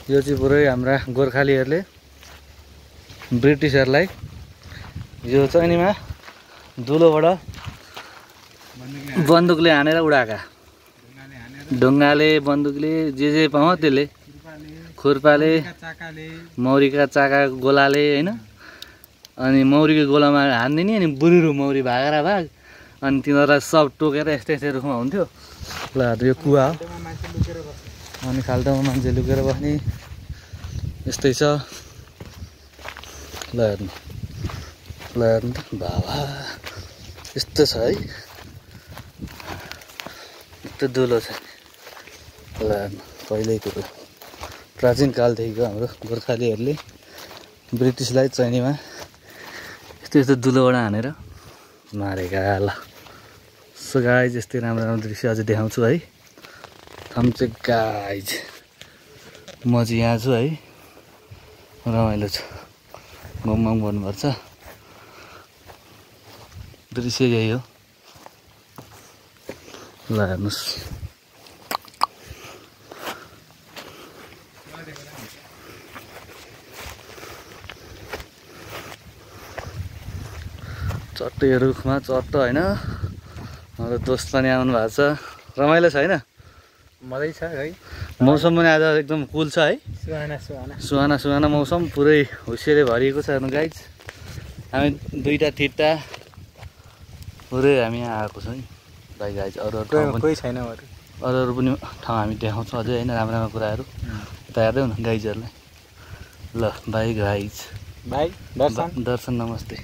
यो चाहिँ पुरै हाम्रा गोर्खालीहरूले ब्रिटिसहरूलाई यो चैनीमा दुलोबाट बन्दुकले हानेर उडाएका। ढुङ्गाले बन्दुकले जे पाउँछ त्यसले, खुर्पाले, मौरीका चाका गोलाले हैन। अनि मौरीको गोलामा हान्दिने अनि बुरुरु मौरी भागेर भाग अनि तिनीहरूलाई सब टोकेर यस्तै रुखमा हुन्थ्यो। ल यो कुवा हो अनि खाल्टोमा मान्छे लुकेर बस्ने यस्तै छ। ल हेर्नु त बाबा यस्तो छ है, यस्तो दुलो छ। ल हेर्नु पहिल्यैको प्राचीन कालदेखिको हाम्रो गोर्खालीहरूले ब्रिटिसलाई चैनीमा यस्तो दुलोबाट हानेर मारेका। ल सो गाइज यस्तै राम्रो राम्रो दृश्य अझै देखाउँछु है। थम्चे गाइज म चाहिँ यहाँ छु है, रमाइलो छ। घुमघाम गर्नुपर्छ, दृश्य यही हो। ल हेर्नुहोस् चट्टै रुखमा चट्ट होइन। हाम्रो दोस्त पनि आउनु भएको छ, रमाइलो छ होइन। मजै छ है। मौसम पनि आज एकदम कुल छ है, सुहाना मौसम पुरै हुस्सेले भरिएको छ। हेर्नु गाइज हामी दुईटा थिट्टा पुरै हामी यहाँ आएको छौँ है भाइ। गाइज अरू कोही छैन, अरू पनि ठाउँ हामी देखाउँछौँ अझै होइन, राम्रो राम्रो कुराहरू त हेर्दै हुनु गाइजहरूलाई। ल बाई गाइज, बाई दर्शन नमस्ते।